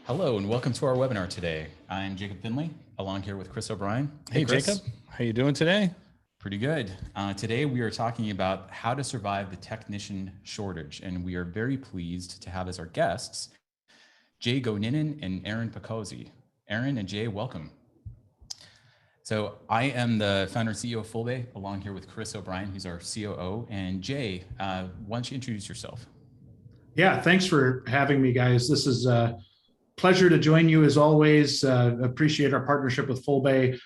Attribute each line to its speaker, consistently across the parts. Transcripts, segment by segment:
Speaker 1: Hello and welcome to our webinar today. I'm Jacob Findlay, along here with Chris O'Brien.
Speaker 2: Hey
Speaker 1: Chris.
Speaker 2: Jacob, how you doing today?
Speaker 1: Pretty good. Today we are talking about how to survive the technician shortage, and we are very pleased to have as our guests Jay Goninen and Aaron Picozzi. Aaron and Jay, welcome. So I am the founder and CEO of Fullbay, along here with Chris O'Brien, who's our COO. And Jay, why don't you introduce yourself?
Speaker 3: Yeah, thanks for having me, guys. This is a pleasure to join you as always. Appreciate our partnership with Fullbay.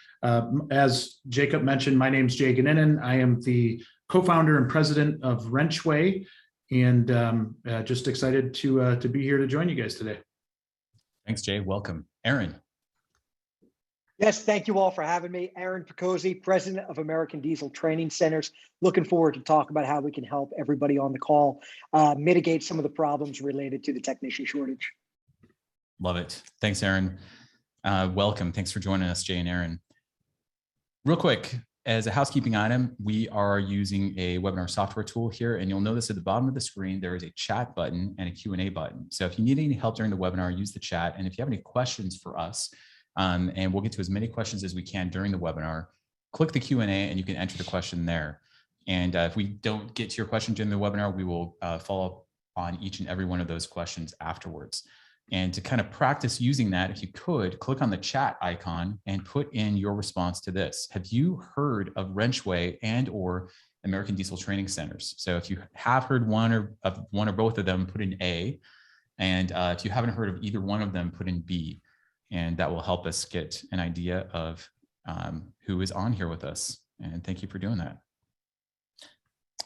Speaker 3: As Jacob mentioned, my name's Jay Goninen. I am the co-founder and president of WrenchWay, and just excited to be here to join you guys today.
Speaker 1: Thanks, Jay. Welcome. Aaron.
Speaker 4: Yes, thank you all for having me. Aaron Picozzi, president of American Diesel Training Centers. Looking forward to talk about how we can help everybody on the call mitigate some of the problems related to the technician shortage.
Speaker 1: Love it. Thanks, Aaron. Welcome. Thanks for joining us, Jay and Aaron. Real quick, as a housekeeping item, we are using a webinar software tool here, and you'll notice at the bottom of the screen, there is a chat button and a Q&A button. So if you need any help during the webinar, use the chat. And if you have any questions for us, and we'll get to as many questions as we can during the webinar, click the Q&A and you can enter the question there. And if we don't get to your question during the webinar, we will follow up on each and every one of those questions afterwards. And to kind of practice using that, if you could, click on the chat icon and put in your response to this. Have you heard of WrenchWay and or American Diesel Training Centers? So if you have heard one or both of them, put in A. And if you haven't heard of either one of them, put in B. And that will help us get an idea of who is on here with us. And thank you for doing that.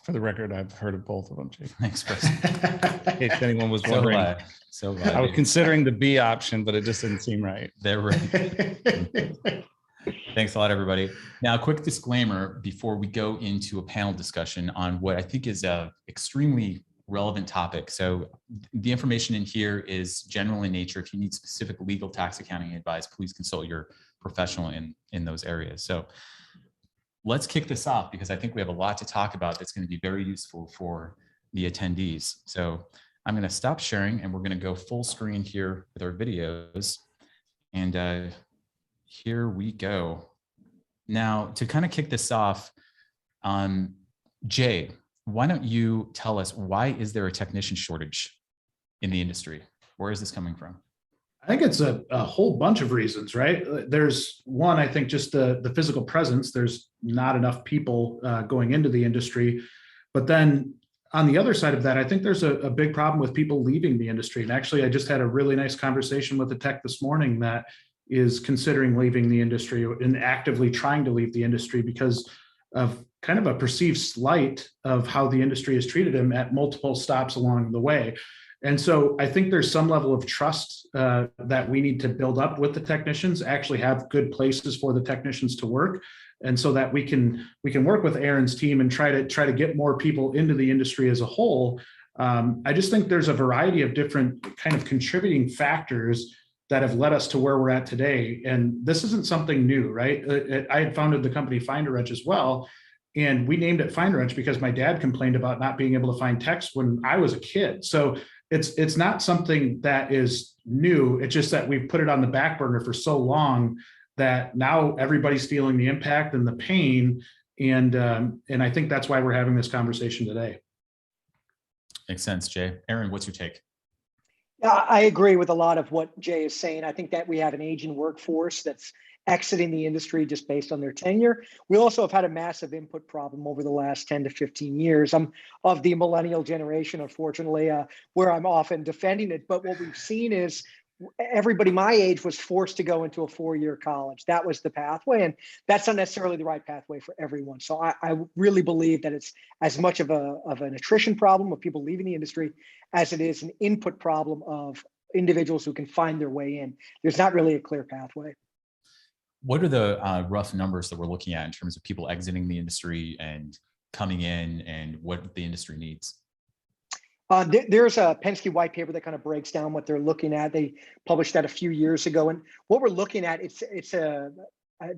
Speaker 2: For the record, I've heard of both of them, Jake.
Speaker 1: Thanks, Chris.
Speaker 2: In case anyone was wondering. I was considering the B option, but it just didn't seem right.
Speaker 1: They're right. Thanks a lot, everybody. Now, a quick disclaimer before we go into a panel discussion on what I think is a extremely relevant topic. So the information in here is general in nature. If you need specific legal, tax, accounting advice, please consult your professional in those areas. So let's kick this off because I think we have a lot to talk about that's going to be very useful for the attendees. So I'm going to stop sharing and we're going to go full screen here with our videos. And here we go. Now, to kind of kick this off, Jay, why don't you tell us, why is there a technician shortage in the industry? Where is this coming from?
Speaker 3: I think it's a whole bunch of reasons, right? There's one, I think just the physical presence. There's not enough people going into the industry. But then on the other side of that, I think there's a big problem with people leaving the industry. And actually, I just had a really nice conversation with a tech this morning that is considering leaving the industry and actively trying to leave the industry because of kind of a perceived slight of how the industry has treated him at multiple stops along the way. And so I think there's some level of trust that we need to build up with the technicians, actually have good places for the technicians to work. And so that we can work with Aaron's team and try to get more people into the industry as a whole. I just think there's a variety of different kind of contributing factors that have led us to where we're at today. And this isn't something new, right? I had founded the company Find a Wrench as well. And we named it Find a Wrench because my dad complained about not being able to find techs when I was a kid. So it's not something that is new. It's just that we've put it on the back burner for so long that now everybody's feeling the impact and the pain. And I think that's why we're having this conversation today.
Speaker 1: Makes sense, Jay. Aaron, what's your take?
Speaker 4: I agree with a lot of what Jay is saying. I think that we have an aging workforce that's exiting the industry just based on their tenure. We also have had a massive input problem over the last 10 to 15 years. I'm of the millennial generation, unfortunately, where I'm often defending it. But what we've seen is everybody my age was forced to go into a 4-year college. That was the pathway, and that's not necessarily the right pathway for everyone. So I really believe that it's as much of an attrition problem of people leaving the industry as it is an input problem of individuals who can find their way in. There's not really a clear pathway.
Speaker 1: What are the rough numbers that we're looking at in terms of people exiting the industry and coming in and what the industry needs?
Speaker 4: There's a Penske white paper that kind of breaks down what they're looking at. They published that a few years ago. And what we're looking at,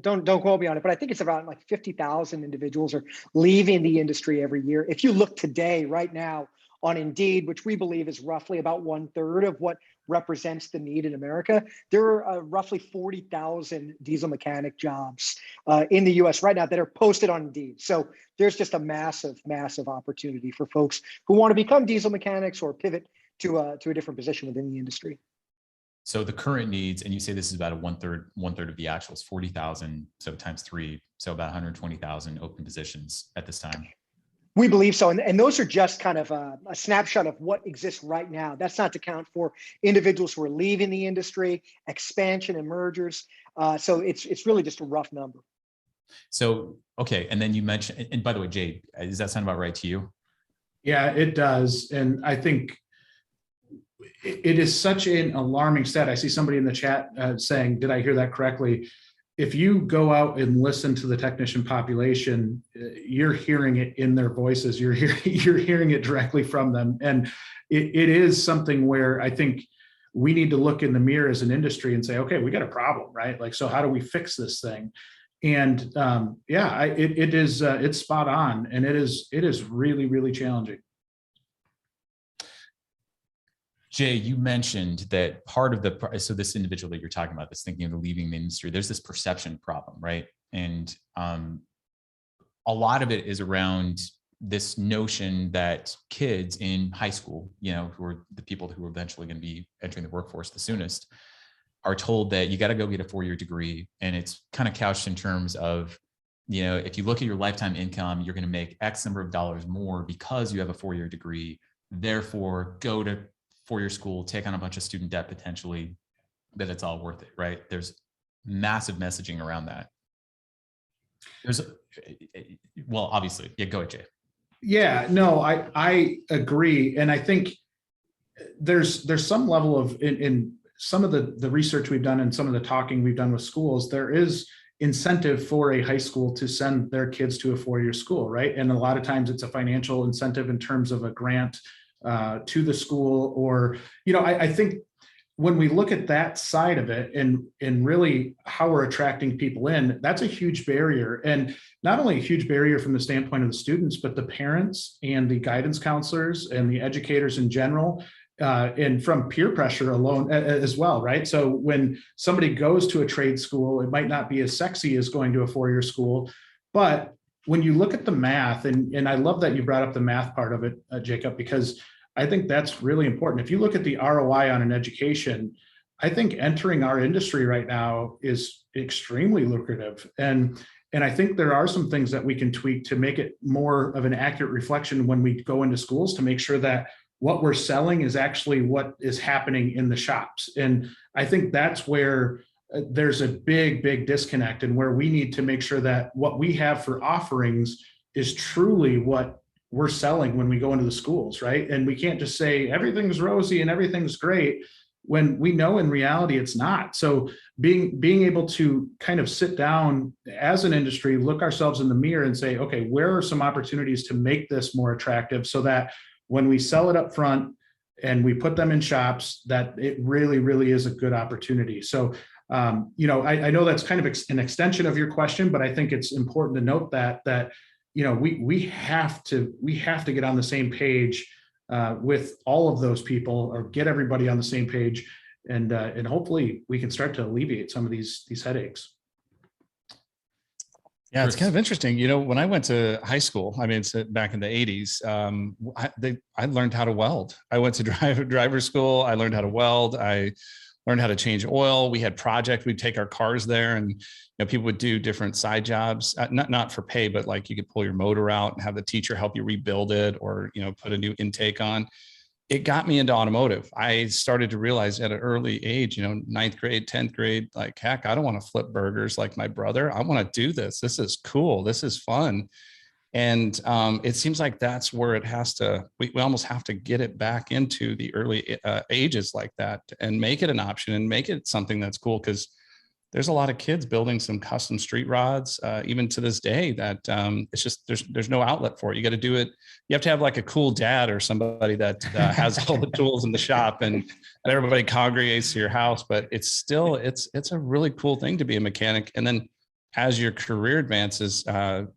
Speaker 4: don't quote me on it, but I think it's about like 50,000 individuals are leaving the industry every year. If you look today, right now, on Indeed, which we believe is roughly about 1/3 of what represents the need in America. There are roughly 40,000 diesel mechanic jobs in the US right now that are posted on Indeed. So there's just a massive, massive opportunity for folks who want to become diesel mechanics or pivot to a different position within the industry.
Speaker 1: So the current needs, and you say this is about one third of the actuals, 40,000, so times 3, so about 120,000 open positions at this time.
Speaker 4: We believe so. And those are just kind of a snapshot of what exists right now. That's not to count for individuals who are leaving the industry, expansion and mergers. So it's really just a rough number.
Speaker 1: So, okay. And then you mentioned, and by the way, Jay, does that sound about right to you?
Speaker 3: Yeah, it does. And I think it is such an alarming stat. I see somebody in the chat saying, did I hear that correctly? If you go out and listen to the technician population, you're hearing it in their voices. You're hearing it directly from them. And it is something where I think we need to look in the mirror as an industry and say, okay, we got a problem, right? Like, so how do we fix this thing? And it's spot on. And it is really, really challenging.
Speaker 1: Jay, you mentioned that part of so this individual that you're talking about, that's thinking of leaving the industry, there's this perception problem, right? And a lot of it is around this notion that kids in high school, you know, who are the people who are eventually going to be entering the workforce the soonest, are told that you got to go get a 4-year degree. And it's kind of couched in terms of, you know, if you look at your lifetime income, you're going to make X number of dollars more because you have a 4-year degree. Therefore, go to 4-year school, take on a bunch of student debt potentially, that it's all worth it, right? There's massive messaging around that. Well, obviously, yeah, go ahead, Jay.
Speaker 3: Yeah, no, I agree. And I think there's some level of, in some of the research we've done and some of the talking we've done with schools, there is incentive for a high school to send their kids to a 4-year school, right? And a lot of times it's a financial incentive in terms of a grant to the school, or, you know, I think when we look at that side of it and really how we're attracting people in, that's a huge barrier. And not only a huge barrier from the standpoint of the students, but the parents and the guidance counselors and the educators in general, and from peer pressure alone as well, right? So when somebody goes to a trade school, it might not be as sexy as going to a 4-year school, but when you look at the math, and I love that you brought up the math part of it, Jacob, because I think that's really important. If you look at the ROI on an education, I think entering our industry right now is extremely lucrative. And I think there are some things that we can tweak to make it more of an accurate reflection when we go into schools, to make sure that what we're selling is actually what is happening in the shops. And I think that's where there's a big disconnect, and where we need to make sure that what we have for offerings is truly what we're selling when we go into the schools, right? And we can't just say everything's rosy and everything's great when we know in reality it's not. So being able to kind of sit down as an industry, look ourselves in the mirror and say, okay, where are some opportunities to make this more attractive, so that when we sell it up front and we put them in shops, that it really is a good opportunity. So you know, I know that's kind of an extension of your question, but I think it's important to note that you know, we have to get on the same page with all of those people, or get everybody on the same page, and hopefully we can start to alleviate some of these headaches.
Speaker 2: Yeah, it's kind of interesting. You know, when I went to high school, I mean, it's back in the 80s, I learned how to weld. I went to driver school. I learned how to weld. I learned how to change oil. We had projects. We'd take our cars there, and you know, people would do different side jobs, not for pay, but like you could pull your motor out and have the teacher help you rebuild it, or, you know, put a new intake on. It got me into automotive. I started to realize at an early age, you know, 9th grade, 10th grade, like, heck, I don't want to flip burgers like my brother. I want to do this. This is cool. This is fun. And it seems like that's where it has to, we almost have to get it back into the early ages like that, and make it an option, and make it something that's cool. Because there's a lot of kids building some custom street rods, even to this day, that it's just, there's no outlet for it. You got to do it. You have to have like a cool dad or somebody that has all the tools in the shop, and everybody congregates to your house. But it's still, it's a really cool thing to be a mechanic. And then as your career advances,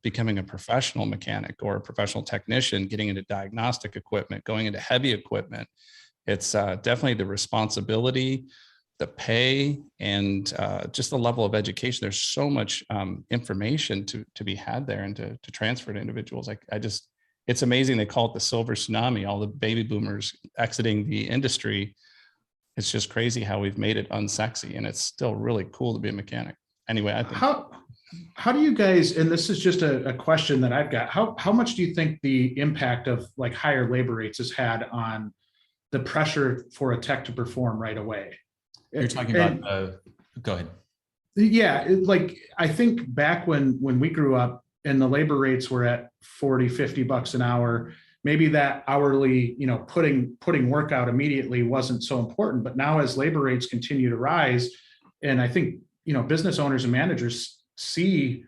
Speaker 2: becoming a professional mechanic or a professional technician, getting into diagnostic equipment, going into heavy equipment, It's definitely the responsibility, the pay, and just the level of education. There's so much information to be had there and to transfer to individuals. It's amazing. They call it the silver tsunami, all the baby boomers exiting the industry. It's just crazy how we've made it unsexy, and it's still really cool to be a mechanic. Anyway, I think.
Speaker 3: How do you guys, and this is just a question that I've got, how much do you think the impact of like higher labor rates has had on the pressure for a tech to perform right away?
Speaker 1: You're talking about, go ahead.
Speaker 3: Yeah, like I think back when we grew up and the labor rates were at 40, 50 bucks an hour, maybe that hourly, putting work out immediately wasn't so important. But now as labor rates continue to rise, and I think, business owners and managers see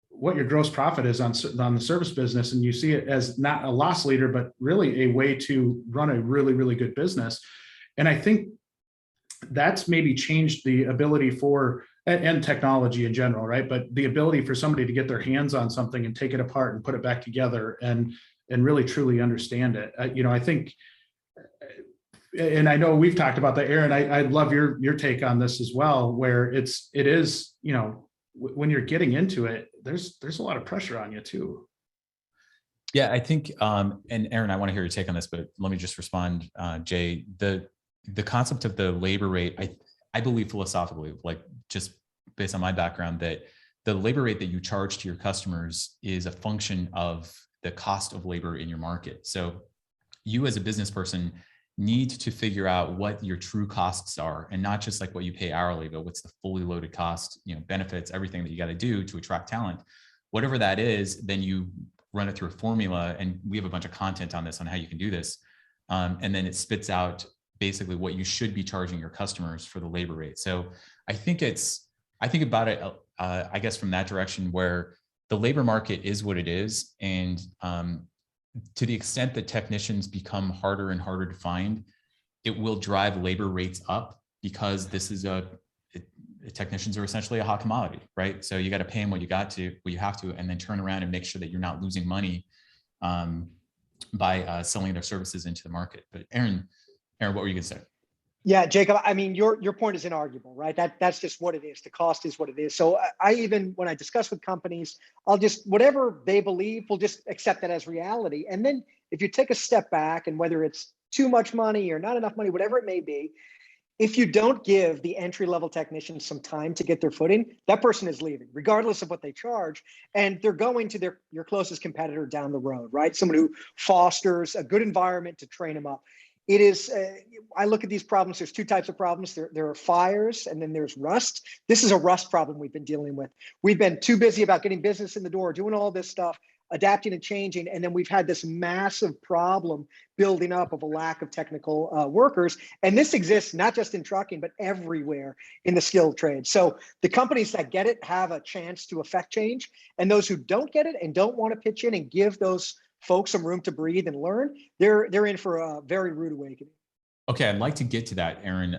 Speaker 3: what your gross profit is on the service business, and you see it as not a loss leader, but really a way to run a really, really good business. And I think that's maybe changed the ability for, and technology in general, right? But the ability for somebody to get their hands on something and take it apart and put it back together and really truly understand it. I think, and I know we've talked about that, Aaron, I'd love your take on this as well, where it is, when you're getting into it, there's a lot of pressure on you too.
Speaker 1: Yeah, I think, and Aaron, I want to hear your take on this, but let me just respond, Jay. The concept of the labor rate, I believe philosophically, like just based on my background, that the labor rate that you charge to your customers is a function of the cost of labor in your market. So you as a business person need to figure out what your true costs are, and not just like what you pay hourly, but what's the fully loaded cost, benefits, everything that you got to do to attract talent. Whatever that is, then you run it through a formula, and we have a bunch of content on this on how you can do this. And then it spits out basically what you should be charging your customers for the labor rate. So I think about it, I guess from that direction, where the labor market is what it is. And to the extent that technicians become harder and harder to find, it will drive labor rates up, because this is technicians are essentially a hot commodity, right? So you got to pay them what you have to, and then turn around and make sure that you're not losing money by selling their services into the market. But Aaron, what were you gonna say?
Speaker 4: Yeah, Jacob, I mean, your point is inarguable, right? That's just what it is. The cost is what it is. So I even, when I discuss with companies, I'll just, whatever they believe, we'll just accept that as reality. And then if you take a step back, and whether it's too much money or not enough money, whatever it may be, if you don't give the entry-level technicians some time to get their footing, that person is leaving, regardless of what they charge. And they're going to your closest competitor down the road, right? Someone who fosters a good environment to train them up. It is, I look at these problems, there's two types of problems. There are fires, and then there's rust. This is a rust problem we've been dealing with. We've been too busy about getting business in the door, doing all this stuff, adapting and changing. And then we've had this massive problem building up of a lack of technical workers. And this exists not just in trucking, but everywhere in the skilled trade. So the companies that get it have a chance to affect change. And those who don't get it and don't want to pitch in and give those folks some room to breathe and learn, they're in for a very rude awakening.
Speaker 1: Okay, I'd like to get to that, Aaron.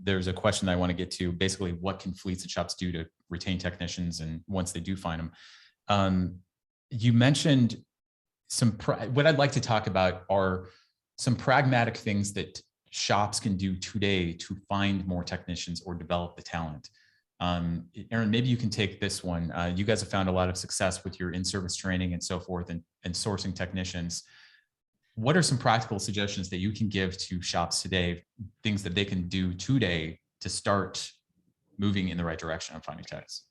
Speaker 1: There's a question that I want to get to. Basically, what can fleets and shops do to retain technicians, and once they do find them? You mentioned what I'd like to talk about are some pragmatic things that shops can do today to find more technicians or develop the talent. Aaron, maybe you can take this one. You guys have found a lot of success with your in-service training and so forth, and sourcing technicians. What are some practical suggestions that you can give to shops today, things that they can do today to start moving in the right direction on finding techs?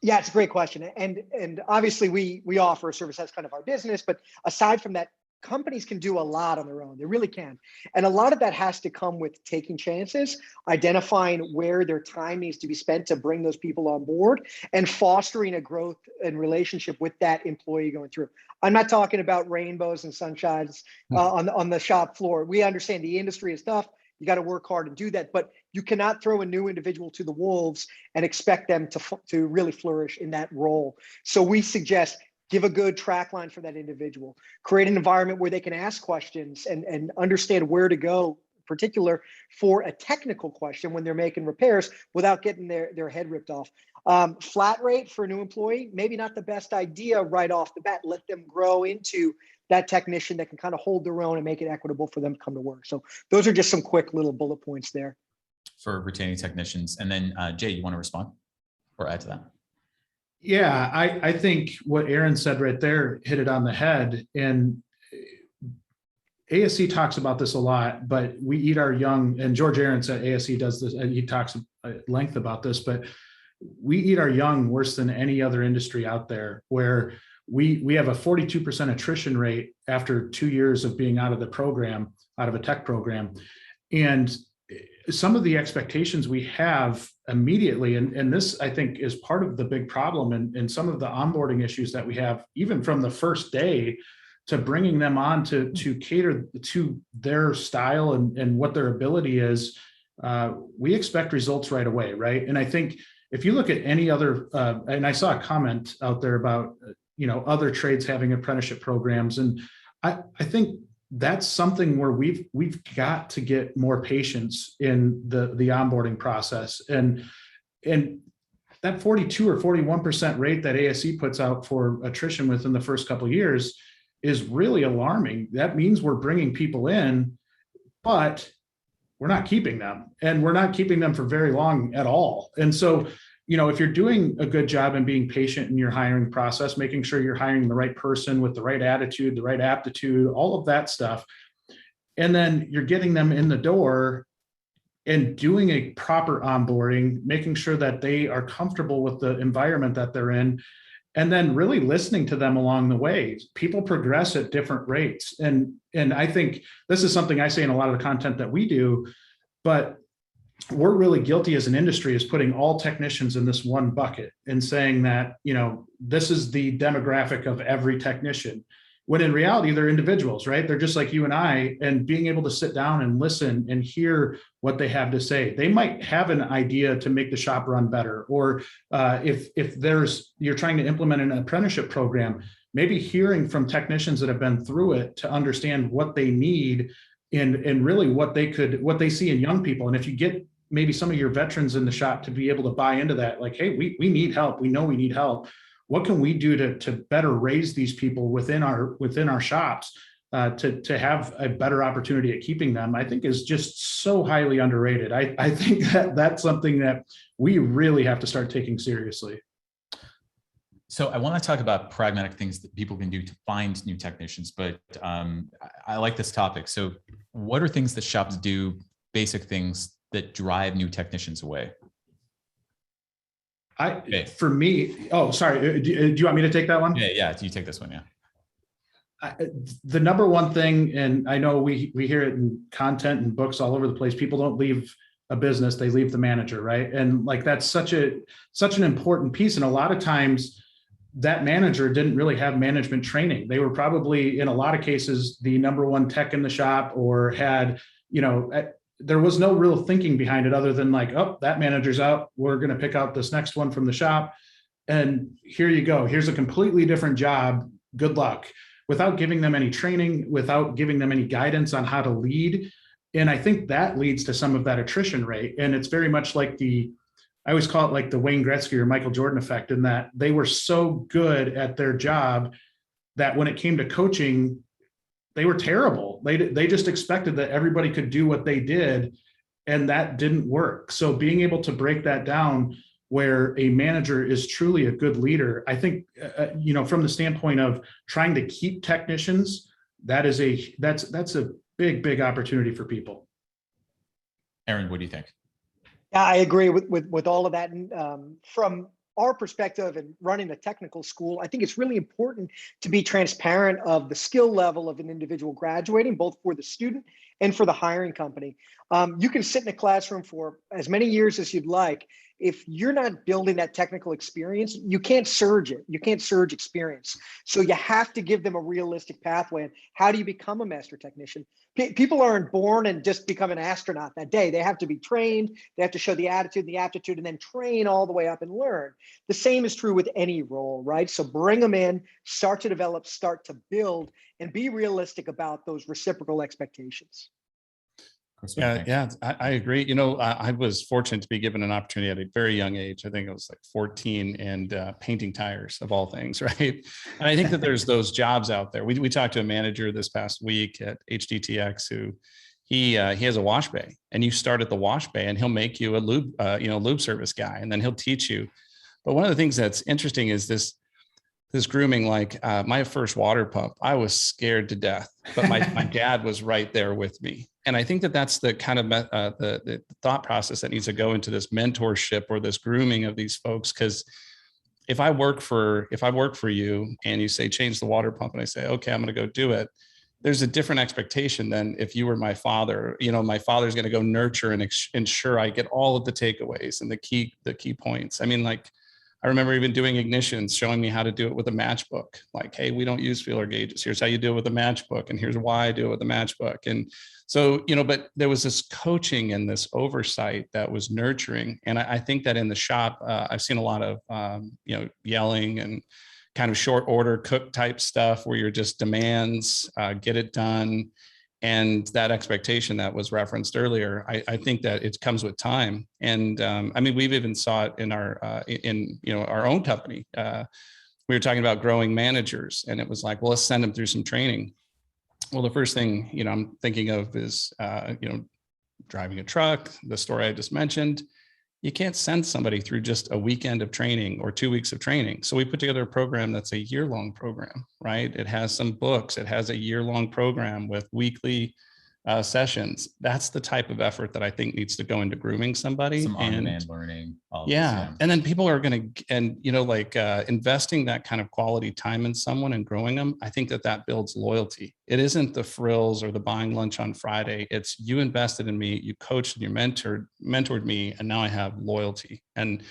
Speaker 4: Yeah, it's a great question. And obviously we offer a service, that's kind of our business, but aside from that, companies can do a lot on their own. They really can. And a lot of that has to come with taking chances, identifying where their time needs to be spent to bring those people on board, and fostering a growth and relationship with that employee going through. I'm not talking about rainbows and sunshines on the shop floor. We understand the industry is tough. You got to work hard and do that, but you cannot throw a new individual to the wolves and expect them to really flourish in that role. So we suggest give a good track line for that individual, create an environment where they can ask questions and understand where to go, particular for a technical question when they're making repairs without getting their head ripped off. Flat rate for a new employee, maybe not the best idea right off the bat. Let them grow into that technician that can kind of hold their own and make it equitable for them to come to work. So those are just some quick little bullet points there.
Speaker 1: For retaining technicians. And then Jay, you want to respond or add to that?
Speaker 3: Yeah, I think what Aaron said right there hit it on the head. And ASC talks about this a lot, but we eat our young, and George Aaron said ASC does this, and he talks at length about this, but we eat our young worse than any other industry out there, where we have a 42% attrition rate after 2 years of being out of the program, out of a tech program. And some of the expectations we have immediately, and this I think is part of the big problem and some of the onboarding issues that we have, even from the first day to bringing them on to cater to their style and what their ability is, we expect results right away, right? And I think if you look at any other, and I saw a comment out there about, other trades having apprenticeship programs, and I think that's something where we've got to get more patience in the onboarding process. And that 42 or 41% rate that ASC puts out for attrition within the first couple of years is really alarming. That means we're bringing people in, but we're not keeping them, and we're not keeping them for very long at all. And so, if you're doing a good job and being patient in your hiring process, making sure you're hiring the right person with the right attitude, the right aptitude, all of that stuff, and then you're getting them in the door and doing a proper onboarding, making sure that they are comfortable with the environment that they're in, and then really listening to them along the way. People progress at different rates. And I think this is something I say in a lot of the content that we do, but we're really guilty as an industry is putting all technicians in this one bucket and saying that, this is the demographic of every technician, when in reality, they're individuals, right? They're just like you and I, and being able to sit down and listen and hear what they have to say. They might have an idea to make the shop run better. Or if you're trying to implement an apprenticeship program, maybe hearing from technicians that have been through it to understand what they need and really what they see in young people. And if you get maybe some of your veterans in the shop to be able to buy into that, like, hey, we need help. We know we need help. What can we do to better raise these people within our shops to have a better opportunity at keeping them, I think is just so highly underrated. I think that's something that we really have to start taking seriously.
Speaker 1: So I want to talk about pragmatic things that people can do to find new technicians, but I like this topic. So what are things that shops do, basic things that drive new technicians away?
Speaker 3: For me, oh, sorry. Do you want me to take that one?
Speaker 1: Yeah. You take this one, yeah.
Speaker 3: The number one thing, and I know we hear it in content and books all over the place, people don't leave a business, they leave the manager, right? And like, that's such an important piece. And a lot of times that manager didn't really have management training. They were probably, in a lot of cases, the number one tech in the shop, or had, there was no real thinking behind it other than like, oh, that manager's out, we're going to pick out this next one from the shop. And here you go. Here's a completely different job. Good luck. Without giving them any training, without giving them any guidance on how to lead. And I think that leads to some of that attrition rate. And it's very much like I always call it like the Wayne Gretzky or Michael Jordan effect, in that they were so good at their job that when it came to coaching, they were terrible. They just expected that everybody could do what they did, and that didn't work. So being able to break that down, where a manager is truly a good leader, I think, from the standpoint of trying to keep technicians, that's a big opportunity for people.
Speaker 1: Aaron, what do you think?
Speaker 4: Yeah, I agree with all of that. And from our perspective and running a technical school, I think it's really important to be transparent of the skill level of an individual graduating, both for the student and for the hiring company. You can sit in a classroom for as many years as you'd like. If you're not building that technical experience, you can't surge it. You can't surge experience. So you have to give them a realistic pathway. And how do you become a master technician? People aren't born and just become an astronaut that day. They have to be trained. They have to show the attitude and the aptitude, and then train all the way up and learn. The same is true with any role, right? So bring them in, start to develop, start to build, and be realistic about those reciprocal expectations.
Speaker 1: Chris, what do you
Speaker 2: Yeah,
Speaker 1: think?
Speaker 2: I agree. You know, I was fortunate to be given an opportunity at a very young age. I think I was like 14 and painting tires of all things, right? And I think that there's those jobs out there. We talked to a manager this past week at HDTX who he has a wash bay, and you start at the wash bay and he'll make you a lube service guy, and then he'll teach you. But one of the things that's interesting is this grooming, like my first water pump, I was scared to death, but my dad was right there with me. And I think that that's the kind of the thought process that needs to go into this mentorship or this grooming of these folks. Because if I work for you and you say, change the water pump, and I say, okay, I'm going to go do it, there's a different expectation than if you were my father. You know, my father's going to go nurture and ensure I get all of the takeaways and the key points. I mean, like, I remember even doing ignitions, showing me how to do it with a matchbook. Like, hey, we don't use feeler gauges. Here's how you do it with a matchbook. And here's why I do it with a matchbook. And so, you know, but there was this coaching and this oversight that was nurturing. And I think that in the shop, I've seen a lot of, yelling and kind of short order cook type stuff where you're just demands, get it done. And that expectation that was referenced earlier, I think that it comes with time. And I mean, we've even saw it in our our own company. We were talking about growing managers, and it was like, well, let's send them through some training. Well, the first thing I'm thinking of is driving a truck. The story I just mentioned. You can't send somebody through just a weekend of training or 2 weeks of training. So we put together a program that's a year-long program, right? It has some books. It has a year-long program with weekly sessions. That's the type of effort that I think needs to go into grooming somebody.
Speaker 1: Some on-demand learning.
Speaker 2: Yeah. And then people are going to, and investing that kind of quality time in someone and growing them, I think that builds loyalty. It isn't the frills or the buying lunch on Friday. It's you invested in me, you coached and you mentored me, and now I have loyalty. And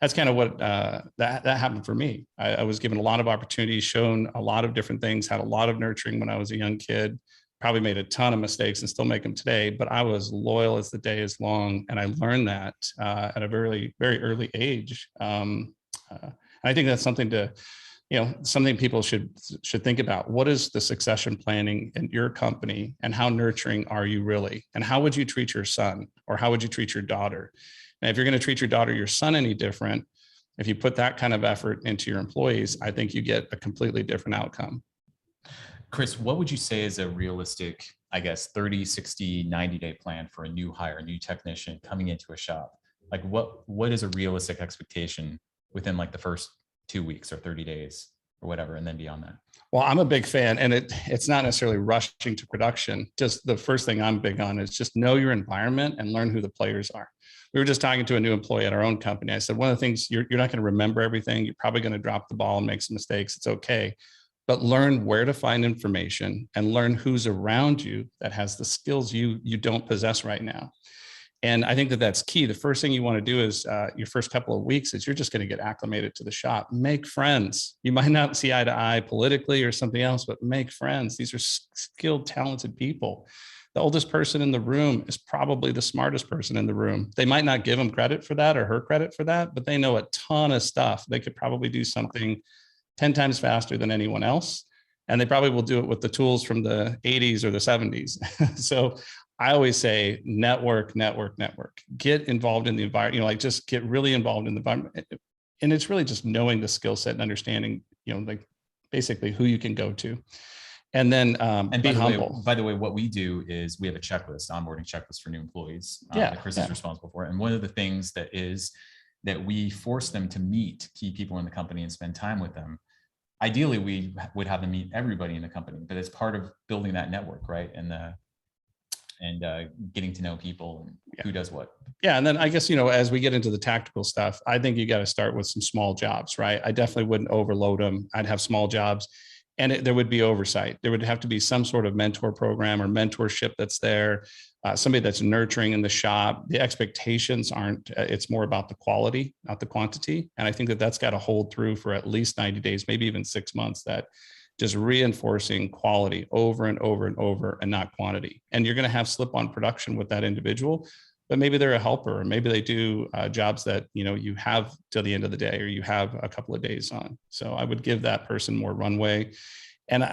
Speaker 2: that's kind of what that happened for me. I was given a lot of opportunities, shown a lot of different things, had a lot of nurturing when I was a young kid. Probably made a ton of mistakes and still make them today, but I was loyal as the day is long. And I learned that at a very, very early age. I think that's something something people should think about. What is the succession planning in your company, and how nurturing are you really? And how would you treat your son, or how would you treat your daughter? And if you're going to treat your daughter, your son any different, if you put that kind of effort into your employees, I think you get a completely different outcome.
Speaker 1: Chris, what would you say is a realistic, 30, 60, 90-day plan for a new hire, a new technician coming into a shop? Like what is a realistic expectation within like the first 2 weeks or 30 days or whatever, and then beyond that?
Speaker 2: Well, I'm a big fan, and it's not necessarily rushing to production. Just the first thing I'm big on is just know your environment and learn who the players are. We were just talking to a new employee at our own company. I said, one of the things, you're not going to remember everything. You're probably going to drop the ball and make some mistakes. It's okay. But learn where to find information and learn who's around you that has the skills you don't possess right now. And I think that's key. The first thing you want to do is your first couple of weeks is you're just going to get acclimated to the shop. Make friends. You might not see eye to eye politically or something else, but make friends. These are skilled, talented people. The oldest person in the room is probably the smartest person in the room. They might not give him credit for that or her credit for that, but they know a ton of stuff. They could probably do something 10 times faster than anyone else. And they probably will do it with the tools from the 80s or the 70s. So I always say network, get involved in the environment, just get really involved in the environment. And it's really just knowing the skill set and understanding, basically who you can go to. And then be humble.
Speaker 1: By the way, what we do is we have a checklist, onboarding checklist for new employees that Chris is responsible for. And one of the things that we force them to meet key people in the company and spend time with them. Ideally, we would have them meet everybody in the company, but it's part of building that network, right? And getting to know people and who does what. Yeah.
Speaker 2: And then I guess, as we get into the tactical stuff, I think you got to start with some small jobs, right? I definitely wouldn't overload them. I'd have small jobs, and there would be oversight. There would have to be some sort of mentor program or mentorship that's there. Somebody that's nurturing in the shop. The expectations aren't, it's more about the quality, not the quantity. And I think that's got to hold through for at least 90 days, maybe even 6 months, that just reinforcing quality over and over and over and not quantity. And you're going to have slip on production with that individual, but maybe they're a helper, or maybe they do jobs that, you have till the end of the day, or you have a couple of days on. So I would give that person more runway and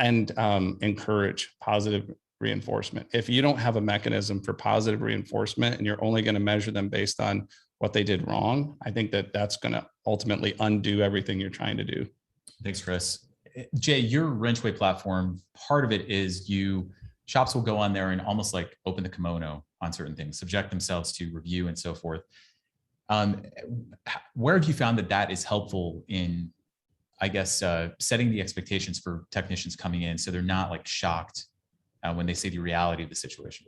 Speaker 2: encourage positive reinforcement. If you don't have a mechanism for positive reinforcement and you're only going to measure them based on what they did wrong, I think that that's going to ultimately undo everything you're trying to do.
Speaker 1: Thanks, Chris. Jay, your WrenchWay platform, part of it is shops will go on there and almost like open the kimono on certain things, subject themselves to review and so forth. Where have you found that is helpful in, I guess, setting the expectations for technicians coming in so they're not like shocked when they see the reality of the situation?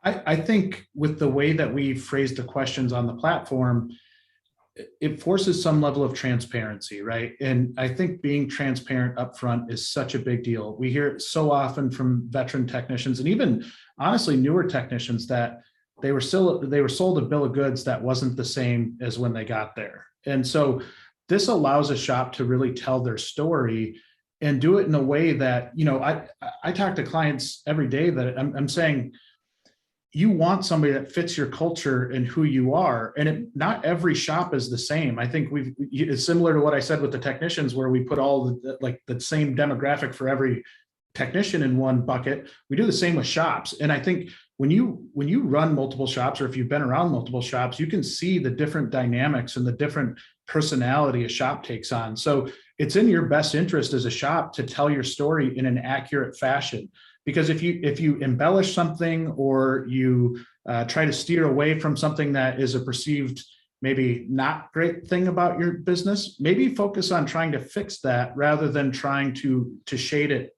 Speaker 3: I think with the way that we phrase the questions on the platform, it forces some level of transparency, right? And I think being transparent upfront is such a big deal. We hear it so often from veteran technicians and even honestly newer technicians that they were sold a bill of goods that wasn't the same as when they got there. And so this allows a shop to really tell their story and do it in a way that, I talk to clients every day that I'm saying, you want somebody that fits your culture and who you are. And not every shop is the same. I think it's similar to what I said with the technicians, where we put all the same demographic for every technician in one bucket. We do the same with shops. And I think when you run multiple shops, or if you've been around multiple shops, you can see the different dynamics and the different personality a shop takes on. So it's in your best interest as a shop to tell your story in an accurate fashion. Because if you embellish something or you try to steer away from something that is a perceived maybe not great thing about your business, maybe focus on trying to fix that rather than trying to shade it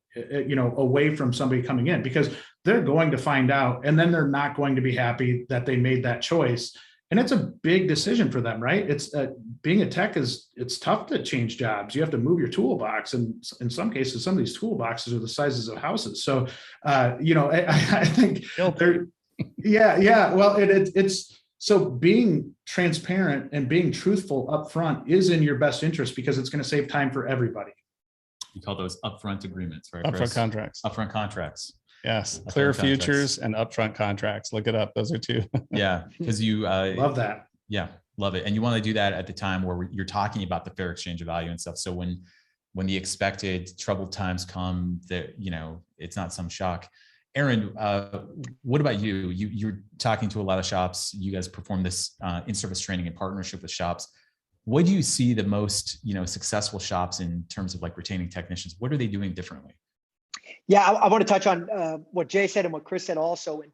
Speaker 3: away from somebody coming in, because they're going to find out and then they're not going to be happy that they made that choice. And it's a big decision for them, right? It's being a tech it's tough to change jobs. You have to move your toolbox, and in some cases, some of these toolboxes are the sizes of houses. So, I think they're, yeah. Well, it's so being transparent and being truthful upfront is in your best interest because it's going to save time for everybody.
Speaker 1: You call those upfront agreements, right?
Speaker 2: Upfront
Speaker 1: Chris?
Speaker 2: contracts.
Speaker 1: Upfront contracts.
Speaker 2: Yes,
Speaker 1: Upfront
Speaker 2: clear
Speaker 1: contracts.
Speaker 2: futures and upfront contracts. Look it up. Those are two.
Speaker 1: Yeah, because you
Speaker 3: Love that.
Speaker 1: Yeah, love it. And you want to do that at the time where you're talking about the fair exchange of value and stuff. So when the expected troubled times come, that it's not some shock. Aaron, what about you? You're talking to a lot of shops. You guys perform this in-service training in partnership with shops. What do you see the most successful shops in terms of like retaining technicians? What are they doing differently?
Speaker 4: Yeah, I want to touch on what Jay said and what Chris said also. And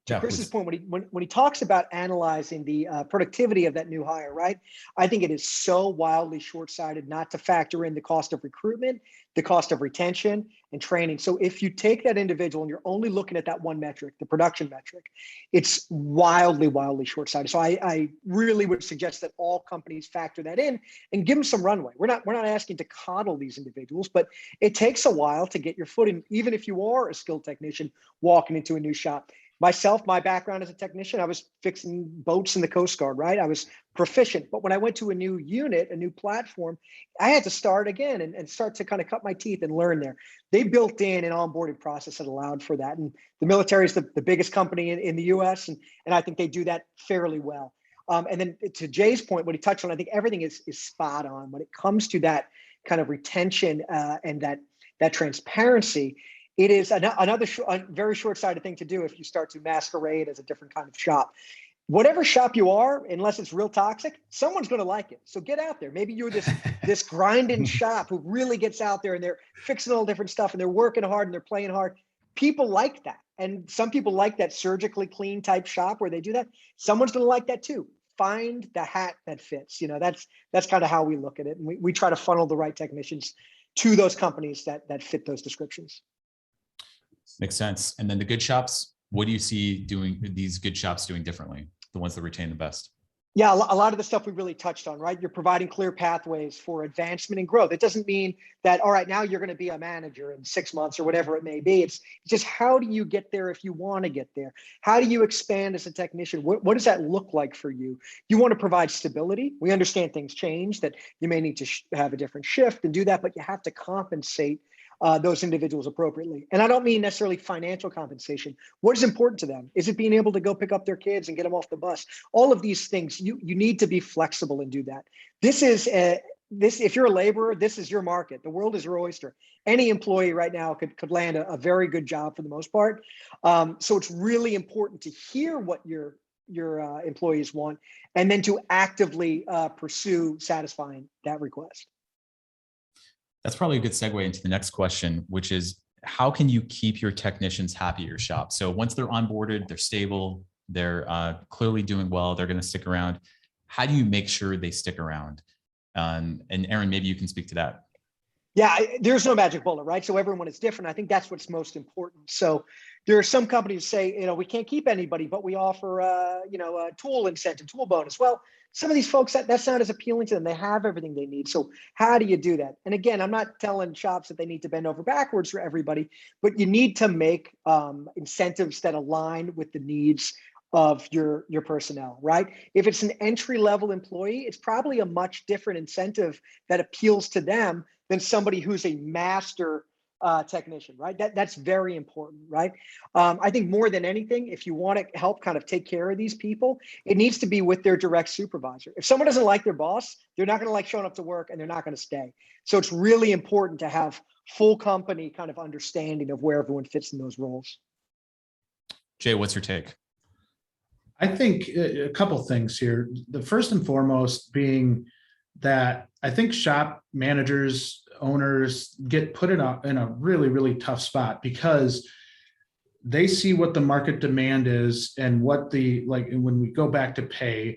Speaker 4: to Chris's point, when he talks about analyzing the productivity of that new hire, right? I think it is so wildly short-sighted not to factor in the cost of recruitment, the cost of retention and training. So if you take that individual and you're only looking at that one metric, the production metric, it's wildly, wildly short-sighted. So I really would suggest that all companies factor that in and give them some runway. We're not asking to coddle these individuals, but it takes a while to get your footing, even if you are a skilled technician walking into a new shop. Myself, my background as a technician, I was fixing boats in the Coast Guard, right? I was proficient. But when I went to a new unit, a new platform, I had to start again and start to kind of cut my teeth and learn there. They built in an onboarding process that allowed for that. And the military is the biggest company in the US. And I think they do that fairly well. And then to Jay's point, what he touched on, I think everything is spot on. When it comes to that kind of retention and that transparency, it is another very short-sighted thing to do if you start to masquerade as a different kind of shop. Whatever shop you are, unless it's real toxic, someone's going to like it. So get out there. Maybe you're this grinding shop who really gets out there and they're fixing all different stuff and they're working hard and they're playing hard. People like that. And some people like that surgically clean type shop where they do that. Someone's going to like that too. Find the hat that fits. That's kind of how we look at it. And we try to funnel the right technicians to those companies that fit those descriptions.
Speaker 1: Makes sense. And then the good shops, what do you see these good shops doing differently? The ones that retain the best?
Speaker 4: Yeah, a lot of the stuff we really touched on, right? You're providing clear pathways for advancement and growth. It doesn't mean that, all right, now you're going to be a manager in 6 months or whatever it may be. It's just, how do you get there if you want to get there? How do you expand as a technician? What does that look like for you? You want to provide stability. We understand things change, that you may need to have a different shift and do that, but you have to compensate those individuals appropriately. And I don't mean necessarily financial compensation. What is important to them? Is it being able to go pick up their kids and get them off the bus? All of these things, you need to be flexible and do that. This is if you're a laborer, this is your market. The world is your oyster. Any employee right now could land a very good job for the most part. So it's really important to hear what your employees want, and then to actively pursue satisfying that request.
Speaker 1: That's probably a good segue into the next question, which is, how can you keep your technicians happy at your shop? So once they're onboarded, they're stable, they're clearly doing well, they're going to stick around. How do you make sure they stick around? And Aaron, maybe you can speak to that.
Speaker 4: Yeah, there's no magic bullet, right? So everyone is different. I think that's what's most important. So there are some companies say, we can't keep anybody, but we offer, a tool incentive, tool bonus. Well, some of these folks, that's not as appealing to them. They have everything they need. So how do you do that? And again, I'm not telling shops that they need to bend over backwards for everybody, but you need to make incentives that align with the needs of your personnel, right? If it's an entry-level employee, it's probably a much different incentive that appeals to them than somebody who's a master technician, right? That's very important, right? I think more than anything, if you want to help kind of take care of these people, it needs to be with their direct supervisor. If someone doesn't like their boss, they're not going to like showing up to work, and they're not going to stay. So it's really important to have full company kind of understanding of where everyone fits in those roles.
Speaker 1: Jay, what's your take?
Speaker 3: I think a couple things here. The first and foremost being that I think shop managers, owners get put in a really, really tough spot, because they see what the market demand is and what when we go back to pay,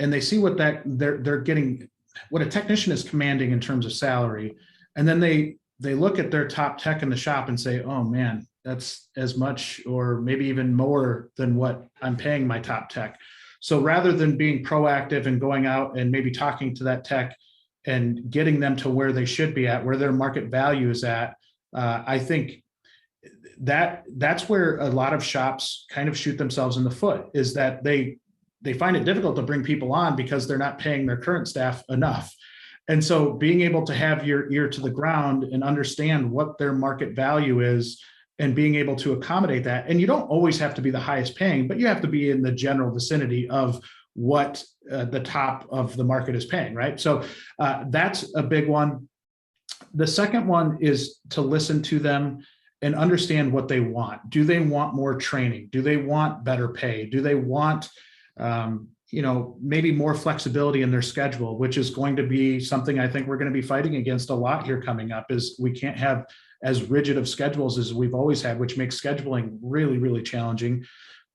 Speaker 3: and they see what they're getting, what a technician is commanding in terms of salary. And then they look at their top tech in the shop and say, oh man, that's as much or maybe even more than what I'm paying my top tech. So rather than being proactive and going out and maybe talking to that tech and getting them to where they should be at, where their market value is at, I think that's where a lot of shops kind of shoot themselves in the foot, is that they find it difficult to bring people on because they're not paying their current staff enough. And so being able to have your ear to the ground and understand what their market value is, and being able to accommodate that. And you don't always have to be the highest paying, but you have to be in the general vicinity of what the top of the market is paying, right? So that's a big one. The second one is to listen to them and understand what they want. Do they want more training? Do they want better pay? Do they want maybe more flexibility in their schedule, which is going to be something I think we're going to be fighting against a lot here coming up, is we can't have as rigid of schedules as we've always had, which makes scheduling really, really challenging.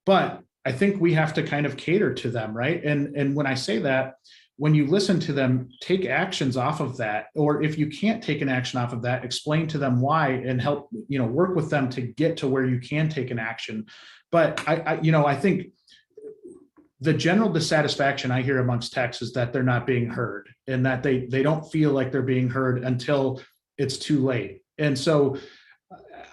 Speaker 3: But I think we have to kind of cater to them, right? And when I say that, when you listen to them, take actions off of that, or if you can't take an action off of that, explain to them why and help, work with them to get to where you can take an action. But I think the general dissatisfaction I hear amongst techs is that they're not being heard, and that they don't feel like they're being heard until it's too late. And so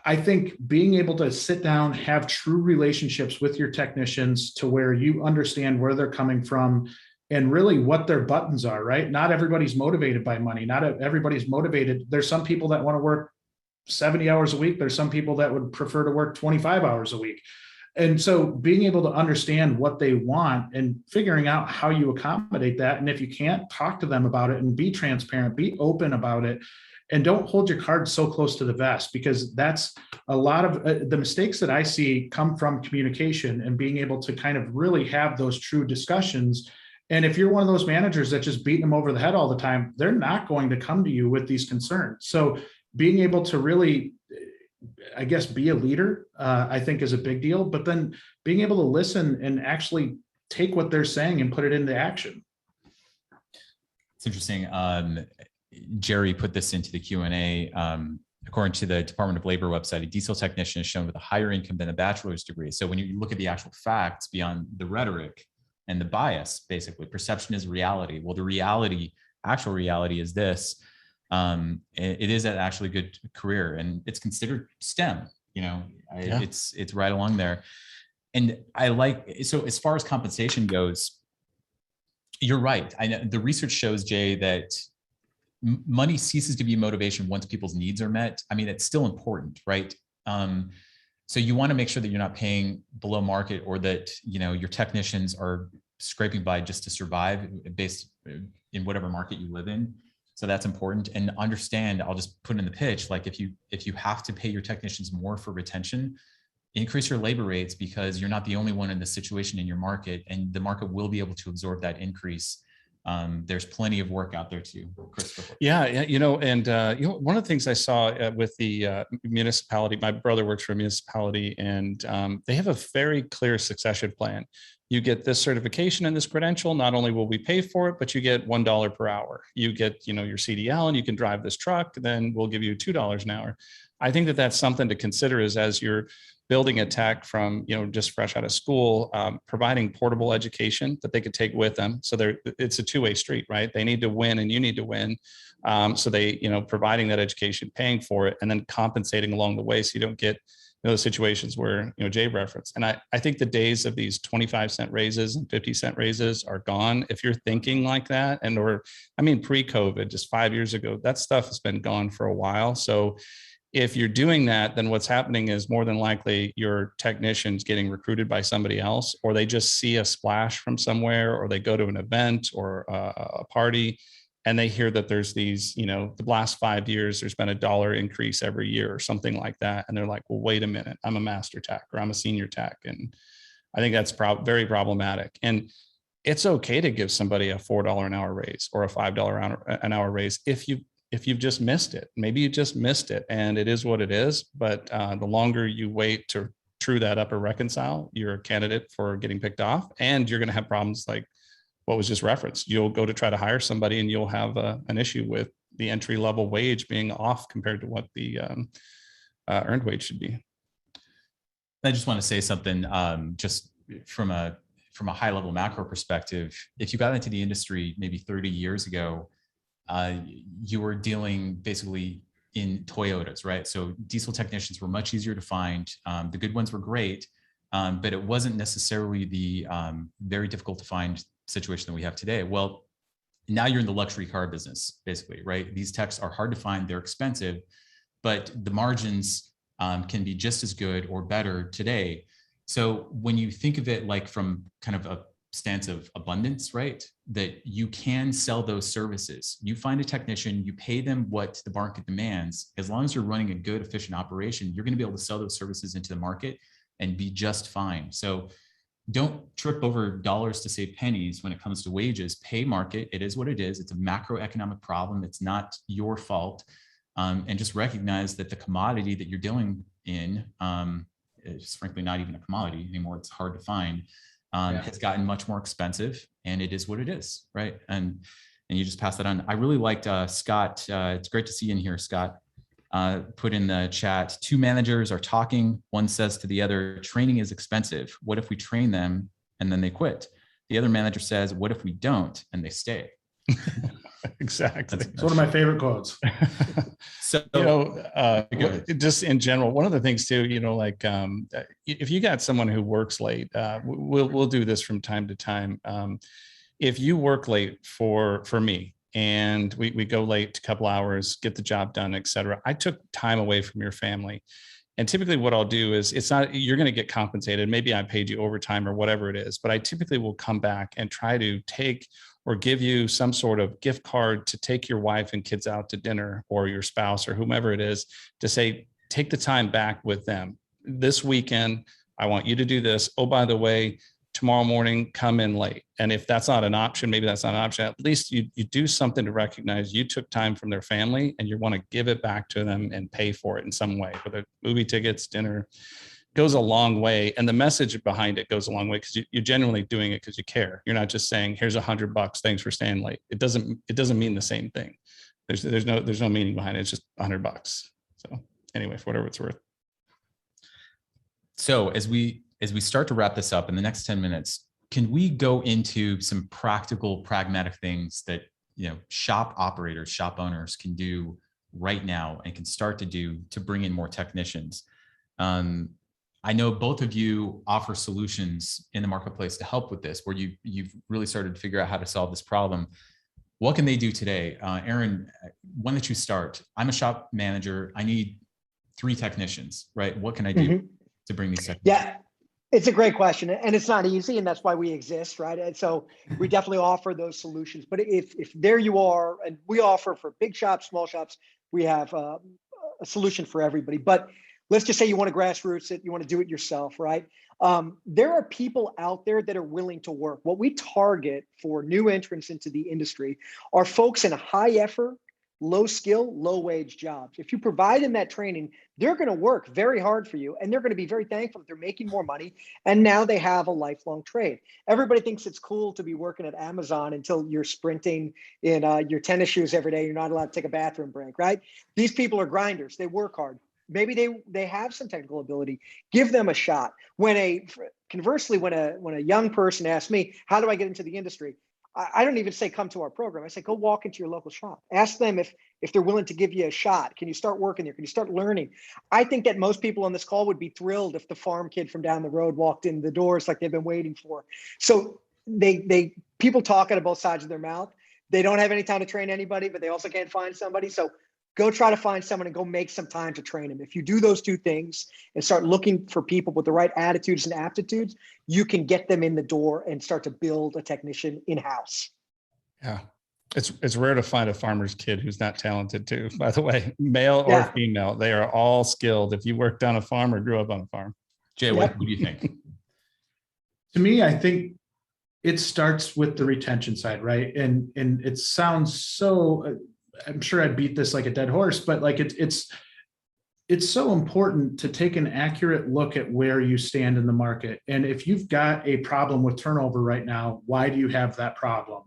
Speaker 3: I think being able to sit down, have true relationships with your technicians to where you understand where they're coming from and really what their buttons are, right? Not everybody's motivated by money. Not everybody's motivated. There's some people that want to work 70 hours a week. There's some people that would prefer to work 25 hours a week. And so being able to understand what they want and figuring out how you accommodate that. And if you can't, talk to them about it and be transparent, be open about it. And don't hold your cards so close to the vest, because that's a lot of the mistakes that I see come from communication and being able to kind of really have those true discussions. And if you're one of those managers that just beating them over the head all the time, they're not going to come to you with these concerns. So being able to really, I guess, be a leader, I think is a big deal, but then being able to listen and actually take what they're saying and put it into action.
Speaker 1: It's interesting. Jerry put this into the Q&A. According to the Department of Labor website, a diesel technician is shown with a higher income than a bachelor's degree. So when you look at the actual facts beyond the rhetoric and the bias, basically, perception is reality. Well, the reality, actual reality is this. It is an actually good career, and it's considered STEM. It's right along there. And so as far as compensation goes, you're right. I know the research shows, Jay, that money ceases to be motivation once people's needs are met. I mean, it's still important, right? So you want to make sure that you're not paying below market, or that, your technicians are scraping by just to survive based in whatever market you live in. So that's important. And understand, I'll just put in the pitch, like if you have to pay your technicians more for retention, increase your labor rates, because you're not the only one in this situation in your market, and the market will be able to absorb that increase. There's plenty of work out there too. Chris.
Speaker 2: Yeah, one of the things I saw with the municipality, my brother works for a municipality, and they have a very clear succession plan. You get this certification and this credential. Not only will we pay for it, but you get $1 per hour. You get, your CDL, and you can drive this truck. Then we'll give you $2 an hour. I think that that's something to consider, is as you're building a tech from, just fresh out of school, providing portable education that they could take with them. So it's a two-way street, right? They need to win and you need to win. So they, providing that education, paying for it, and then compensating along the way, so you don't get those situations where, Jay referenced. And I think the days of these 25-cent raises and 50-cent raises are gone. If you're thinking like that, pre-COVID, just 5 years ago, that stuff has been gone for a while. So if you're doing that, then what's happening is more than likely your technician's getting recruited by somebody else, or they just see a splash from somewhere, or they go to an event or a party, and they hear that there's these, the last 5 years, there's been $1 increase every year or something like that. And they're like, well, wait a minute, I'm a master tech or I'm a senior tech. And I think that's very problematic. And it's okay to give somebody a $4 an hour raise or a $5 an hour raise if you've just missed it. Maybe you just missed it, and it is what it is. But the longer you wait to true that up or reconcile, you're a candidate for getting picked off, and you're going to have problems like what was just referenced. You'll go to try to hire somebody, and you'll have an issue with the entry level wage being off compared to what the earned wage should be.
Speaker 1: I just want to say something, just from a high level macro perspective. If you got into the industry maybe 30 years ago, you were dealing basically in Toyotas, right? So diesel technicians were much easier to find. The good ones were great, but it wasn't necessarily the very difficult to find situation that we have today. Well, now you're in the luxury car business, basically, right? These techs are hard to find, they're expensive, but the margins can be just as good or better today. So when you think of it like from kind of a stance of abundance, right? That you can sell those services. You find a technician, you pay them what the market demands. As long as you're running a good, efficient operation, you're going to be able to sell those services into the market and be just fine. So don't trip over dollars to save pennies when it comes to wages. Pay market. It is what it is. It's a macroeconomic problem. It's not your fault. And just recognize that the commodity that you're dealing in is frankly not even a commodity anymore. It's hard to find. Has gotten much more expensive, and it is what it is, right? And you just pass that on. I really liked Scott. It's great to see you in here, Scott. Put in the chat, two managers are talking. One says to the other, training is expensive. What if we train them and then they quit? The other manager says, what if we don't and they stay?
Speaker 2: Exactly.
Speaker 3: It's one of my favorite quotes.
Speaker 1: So,
Speaker 2: just in general, one of the things too, if you got someone who works late, we'll do this from time to time. If you work late for me, and we go late a couple hours, get the job done, et cetera, I took time away from your family. And typically what I'll do is, it's not, you're going to get compensated. Maybe I paid you overtime or whatever it is, but I typically will come back and try to take or give you some sort of gift card to take your wife and kids out to dinner, or your spouse or whomever it is, to say, take the time back with them. This weekend, I want you to do this. Oh, by the way, tomorrow morning, come in late. And if that's not an option, maybe that's not an option, at least you do something to recognize you took time from their family and you want to give it back to them and pay for it in some way, whether movie tickets, dinner, goes a long way. And the message behind it goes a long way, because you're genuinely doing it because you care. You're not just saying, here's $100, thanks for staying late. It doesn't mean the same thing. There's no meaning behind it. It's just $100. So anyway, for whatever it's worth.
Speaker 1: So as we start to wrap this up in the next 10 minutes, can we go into some practical, pragmatic things that, shop operators, shop owners can do right now and can start to do to bring in more technicians? I know both of you offer solutions in the marketplace to help with this, where you've really started to figure out how to solve this problem. What can they do today? Aaron, why don't you start? I'm a shop manager. I need 3 technicians, right? What can I do to bring these technicians?
Speaker 4: Yeah. It's a great question, and it's not easy, and that's why we exist, right? And so we definitely offer those solutions. But if there you are, and we offer for big shops, small shops, we have a solution for everybody. But let's just say you want to grassroots it, you want to do it yourself, right? There are people out there that are willing to work. What we target for new entrants into the industry are folks in a high effort, low skill, low wage jobs. If you provide them that training, they're going to work very hard for you, and they're going to be very thankful that they're making more money. And now they have a lifelong trade. Everybody thinks it's cool to be working at Amazon until you're sprinting in your tennis shoes every day. You're not allowed to take a bathroom break, right? These people are grinders. They work hard. Maybe they have some technical ability. Give them a shot. Conversely, when a young person asks me, how do I get into the industry? I don't even say come to our program. I say go walk into your local shop. Ask them if they're willing to give you a shot. Can you start working there? Can you start learning? I think that most people on this call would be thrilled if the farm kid from down the road walked in the doors like they've been waiting for. So people talk out of both sides of their mouth. They don't have any time to train anybody, but they also can't find somebody. So go try to find someone and go make some time to train them. If you do those two things and start looking for people with the right attitudes and aptitudes, you can get them in the door and start to build a technician in-house.
Speaker 2: Yeah. It's rare to find a farmer's kid who's not talented too, by the way, male or female. They are all skilled if you worked on a farm or grew up on a farm.
Speaker 1: Jay, what do you think?
Speaker 3: To me, I think it starts with the retention side, right? And it sounds so, I'm sure I beat this like a dead horse, but like it's so important to take an accurate look at where you stand in the market. And if you've got a problem with turnover right now, why do you have that problem?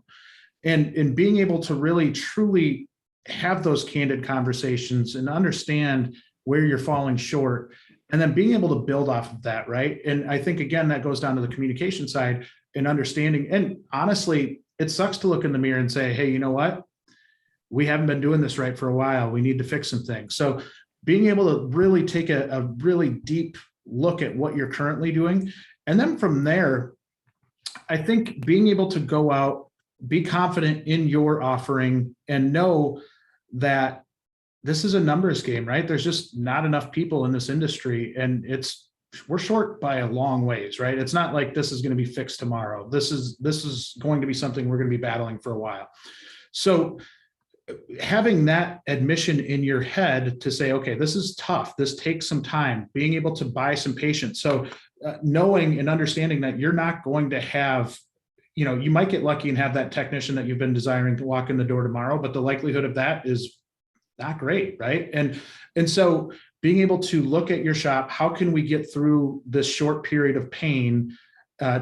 Speaker 3: And being able to really truly have those candid conversations and understand where you're falling short, and then being able to build off of that, right? And I think, again, that goes down to the communication side and understanding. And honestly, it sucks to look in the mirror and say, hey, you know what? We haven't been doing this right for a while. We need to fix some things. So being able to really take a really deep look at what you're currently doing. And then from there, I think being able to go out, be confident in your offering, and know that this is a numbers game, right? There's just not enough people in this industry, and we're short by a long ways, right? It's not like this is going to be fixed tomorrow. This is going to be something we're going to be battling for a while. So having that admission in your head to say, okay, this is tough. This takes some time, being able to buy some patience. So knowing and understanding that you're not going to have, you might get lucky and have that technician that you've been desiring to walk in the door tomorrow, but the likelihood of that is not great, right? And so being able to look at your shop, how can we get through this short period of pain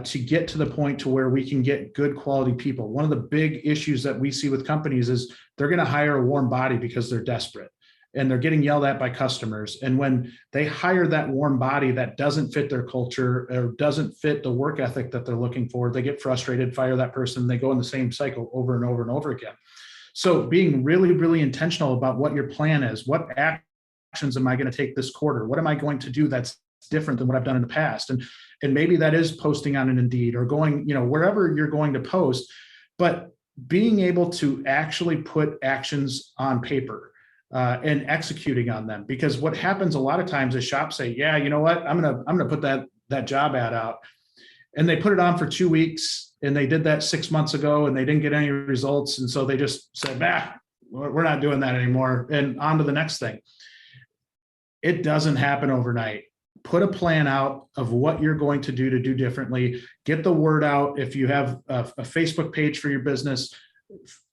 Speaker 3: to get to the point to where we can get good quality people? One of the big issues that we see with companies is they're going to hire a warm body because they're desperate and they're getting yelled at by customers. And when they hire that warm body that doesn't fit their culture or doesn't fit the work ethic that they're looking for, they get frustrated, fire that person, they go in the same cycle over and over and over again. So being really, really intentional about what your plan is. What actions am I going to take this quarter? What am I going to do that's different than what I've done in the past? And maybe that is posting on an Indeed or going, wherever you're going to post, but being able to actually put actions on paper and executing on them. Because what happens a lot of times is shops say, yeah, you know what, I'm gonna put that job ad out, and they put it on for 2 weeks, and they did that 6 months ago, and they didn't get any results, and so they just said, we're not doing that anymore, and on to the next thing. It doesn't happen overnight. Put a plan out of what you're going to do differently. Get the word out. If you have a Facebook page for your business,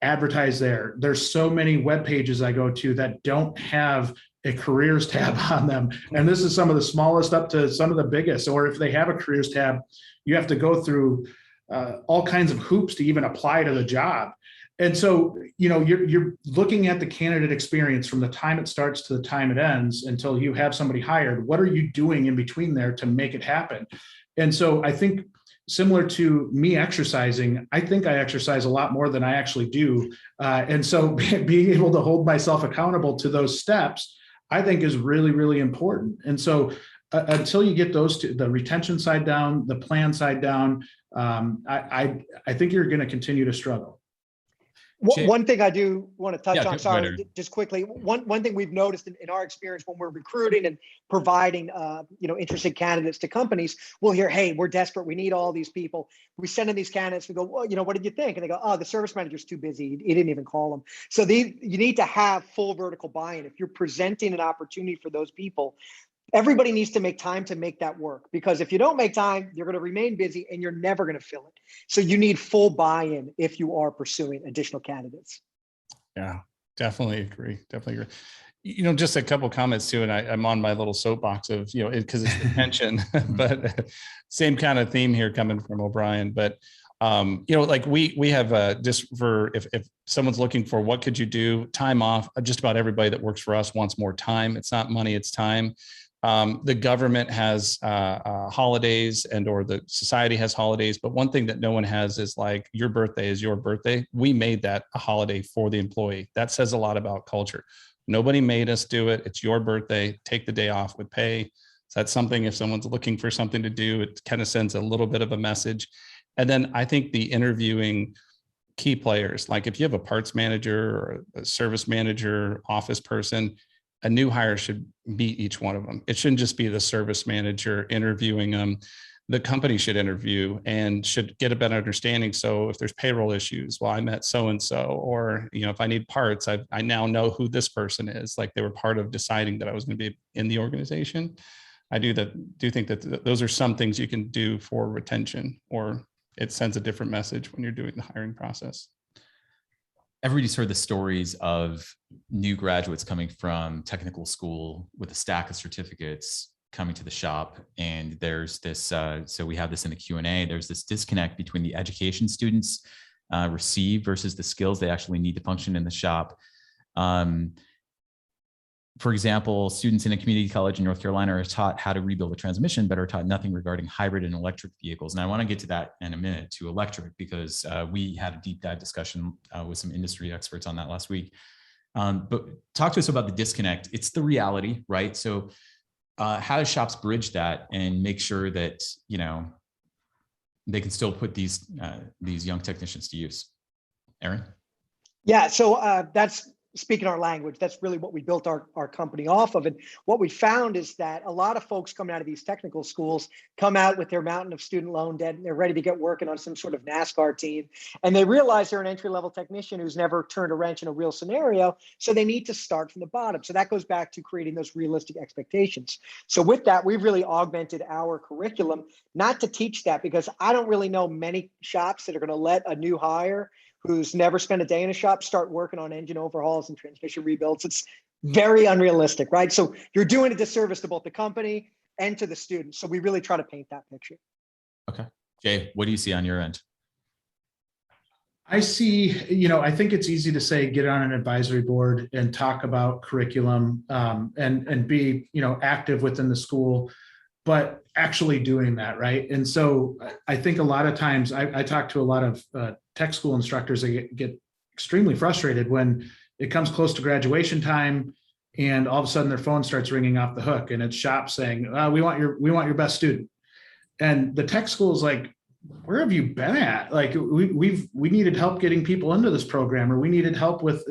Speaker 3: advertise there. There's so many web pages I go to that don't have a careers tab on them. And this is some of the smallest up to some of the biggest. Or if they have a careers tab, you have to go through all kinds of hoops to even apply to the job. And so, you're looking at the candidate experience from the time it starts to the time it ends until you have somebody hired. What are you doing in between there to make it happen? And so I think similar to me exercising, I think I exercise a lot more than I actually do. And so being able to hold myself accountable to those steps, I think is really, really important. And so until you get those two, the retention side down, the plan side down, I think you're going to continue to struggle.
Speaker 4: One thing I do want to touch on,
Speaker 1: go ahead,
Speaker 4: sorry, just quickly. One thing we've noticed in our experience when we're recruiting and providing, interested candidates to companies, we'll hear, "Hey, we're desperate. We need all these people." We send in these candidates. We go, "Well, what did you think?" And they go, "Oh, the service manager's too busy. He didn't even call them." So you need to have full vertical buy-in. If you're presenting an opportunity for those people, everybody needs to make time to make that work, because if you don't make time, you're going to remain busy and you're never going to fill it. So you need full buy-in if you are pursuing additional candidates.
Speaker 2: Yeah, definitely agree. Just a couple comments too, and I'm on my little soapbox of, because it's retention, but same kind of theme here coming from O'Brien. But like we have just for if someone's looking for what could you do, time off. Just about everybody that works for us wants more time. It's not money, it's time. The government has holidays or the society has holidays, but one thing that no one has is like your birthday is your birthday. We made that a holiday for the employee. That says a lot about culture. Nobody made us do it. It's your birthday. Take the day off with pay. So that's something, if someone's looking for something to do, it kind of sends a little bit of a message. And then I think the interviewing key players, like if you have a parts manager or a service manager, office person, a new hire should meet each one of them. It shouldn't just be the service manager interviewing them. The company should interview and should get a better understanding. So if there's payroll issues, well, I met so-and-so, or, if I need parts, I now know who this person is. Like they were part of deciding that I was going to be in the organization. I do think that those are some things you can do for retention, or it sends a different message when you're doing the hiring process.
Speaker 1: Everybody's heard the stories of new graduates coming from technical school with a stack of certificates coming to the shop. And there's this, so we have this in the Q&A, there's this disconnect between the education students receive versus the skills they actually need to function in the shop. For example, students in a community college in North Carolina are taught how to rebuild a transmission, but are taught nothing regarding hybrid and electric vehicles. And I want to get to that in a minute, to electric, because we had a deep dive discussion with some industry experts on that last week. But talk to us about the disconnect. It's the reality, right? So how do shops bridge that and make sure that, they can still put these young technicians to use? Aaron?
Speaker 4: Yeah, so that's speaking our language. That's really what we built our company off of. And what we found is that a lot of folks coming out of these technical schools come out with their mountain of student loan debt, and they're ready to get working on some sort of NASCAR team. And they realize they're an entry-level technician who's never turned a wrench in a real scenario. So they need to start from the bottom. So that goes back to creating those realistic expectations. So with that, we've really augmented our curriculum, not to teach that, because I don't really know many shops that are going to let a new hire who's never spent a day in a shop start working on engine overhauls and transmission rebuilds. It's very unrealistic, right? So you're doing a disservice to both the company and to the students. So we really try to paint that picture.
Speaker 1: Okay. Jay, what do you see on your end?
Speaker 3: I see, I think it's easy to say, get on an advisory board and talk about curriculum and be, active within the school, but actually doing that, right? And so I think a lot of times I talk to a lot of tech school instructors that get extremely frustrated when it comes close to graduation time and all of a sudden their phone starts ringing off the hook and it's shop saying, we want your best student. And the tech school is like, where have you been at? Like we needed help getting people into this program, or we needed help with,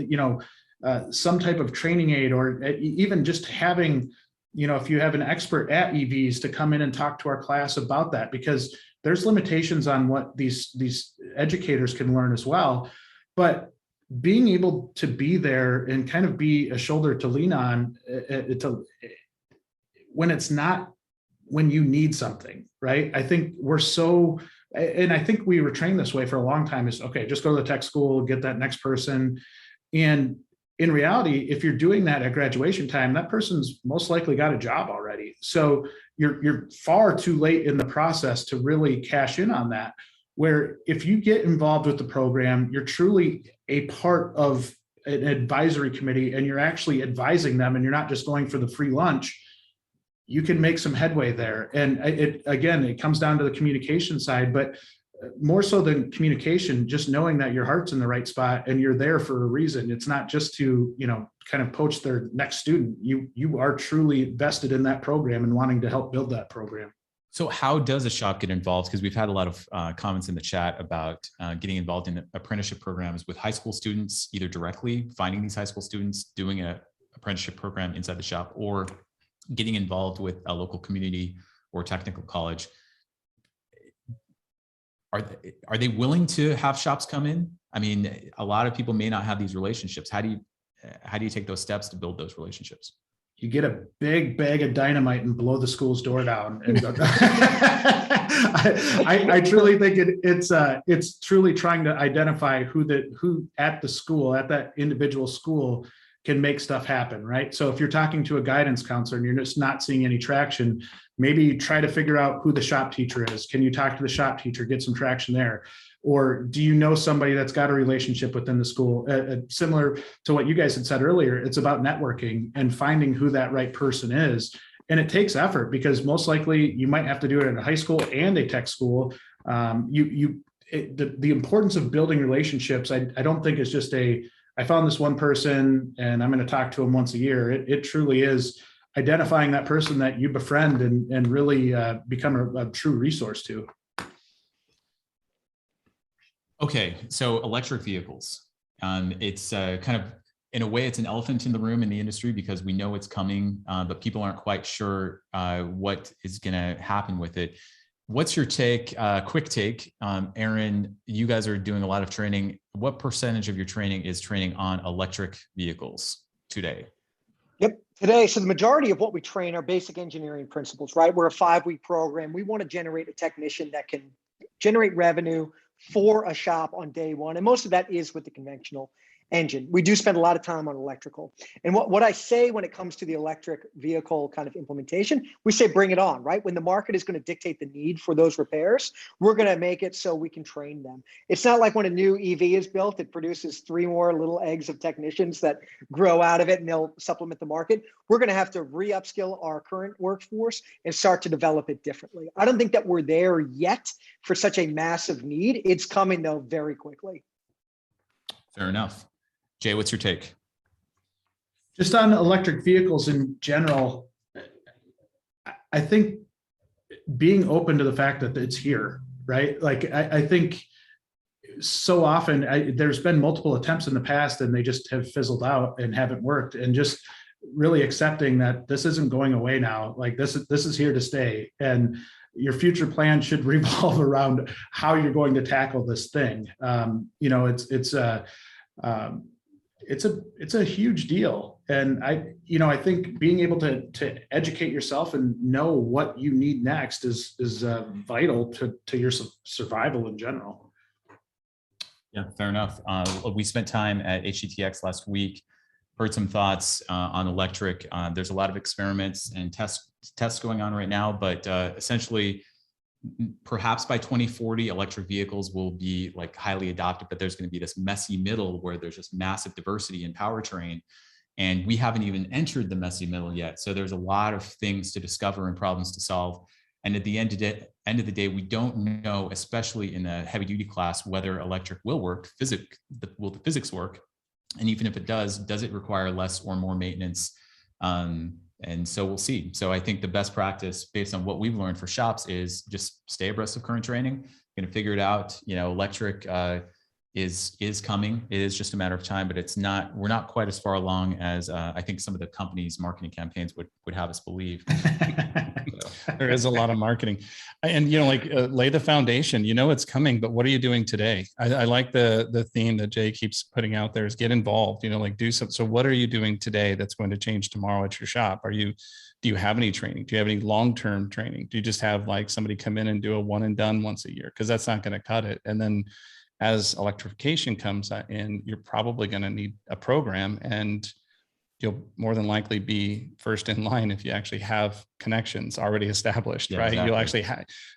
Speaker 3: some type of training aid, or even just having, if you have an expert at EVs to come in and talk to our class about that, because there's limitations on what these educators can learn as well. But being able to be there and kind of be a shoulder to lean on when you need something, right? I think and I think we were trained this way for a long time, is okay, just go to the tech school, get that next person. And in reality, if you're doing that at graduation time, that person's most likely got a job already. So you're far too late in the process to really cash in on that. Where if you get involved with the program, you're truly a part of an advisory committee and you're actually advising them, and you're not just going for the free lunch, you can make some headway there. And it comes down to the communication side, but more so than communication, just knowing that your heart's in the right spot and you're there for a reason. It's not just to, kind of poach their next student. You are truly vested in that program and wanting to help build that program.
Speaker 1: So how does a shop get involved? Because we've had a lot of comments in the chat about getting involved in apprenticeship programs with high school students, either directly finding these high school students, doing an apprenticeship program inside the shop, or getting involved with a local community or technical college. Are they willing to have shops come in? I mean, a lot of people may not have these relationships. How do you take those steps to build those relationships?
Speaker 3: You get a big bag of dynamite and blow the school's door down. And I truly think it's truly trying to identify who at the school, at that individual school, can make stuff happen, right? So if you're talking to a guidance counselor and you're just not seeing any traction, maybe try to figure out who the shop teacher is. Can you talk to the shop teacher, get some traction there? Or do you know somebody that's got a relationship within the school? Similar to what you guys had said earlier, it's about networking and finding who that right person is. And it takes effort, because most likely you might have to do it at a high school and a tech school. The importance of building relationships, I don't think it's just I found this one person and I'm going to talk to them once a year. It truly is identifying that person that you befriend and really become a true resource to.
Speaker 1: Okay, so electric vehicles. It's kind of, in a way, it's an elephant in the room in the industry, because we know it's coming, but people aren't quite sure what is going to happen with it. What's your take, quick take? Aaron, you guys are doing a lot of training. What percentage of your training is training on electric vehicles today?
Speaker 4: Yep. Today, so the majority of what we train are basic engineering principles, right? We're a 5-week program. We want to generate a technician that can generate revenue for a shop on day one. And most of that is with the conventional engine. We do spend a lot of time on electrical. And what I say when it comes to the electric vehicle kind of implementation, we say, bring it on, right? When the market is going to dictate the need for those repairs, we're going to make it so we can train them. It's not like when a new EV is built, it produces 3 more little eggs of technicians that grow out of it and they'll supplement the market. We're going to have to re-upskill our current workforce and start to develop it differently. I don't think that we're there yet for such a massive need. It's coming though very quickly.
Speaker 1: Fair enough. Jay, what's your take?
Speaker 3: Just on electric vehicles in general, I think being open to the fact that it's here, right? Like, I think so often there's been multiple attempts in the past and they just have fizzled out and haven't worked, and just really accepting that this isn't going away now. Like this is here to stay, and your future plan should revolve around how you're going to tackle this thing. It's a huge deal. And I think being able to educate yourself and know what you need next is vital to your survival in general.
Speaker 1: Yeah, fair enough. We spent time at HGTX last week, heard some thoughts on electric. There's a lot of experiments and tests going on right now, but essentially, perhaps by 2040, electric vehicles will be like highly adopted, but there's going to be this messy middle where there's just massive diversity in powertrain. And we haven't even entered the messy middle yet. So there's a lot of things to discover and problems to solve. And at the end of the day, we don't know, especially in the heavy duty class, whether electric will work, will the physics work? And even if it does it require less or more maintenance? And so we'll see. So I think the best practice based on what we've learned for shops is just stay abreast of current training, going to figure it out. Electric is coming. It is just a matter of time, but we're not quite as far along as I think some of the companies' marketing campaigns would have us believe.
Speaker 2: There is a lot of marketing, and lay the foundation. It's coming, but what are you doing today? I like the theme that Jay keeps putting out there is get involved. Do something. So what are you doing today that's going to change tomorrow at your shop? Do you have any training? Do you have any long-term training? Do you just have like somebody come in and do a one and done once a year? Because that's not going to cut it. And then as electrification comes in, you're probably going to need a program, and you'll more than likely be first in line if you actually have connections already established, right?
Speaker 1: Exactly.
Speaker 2: You'll actually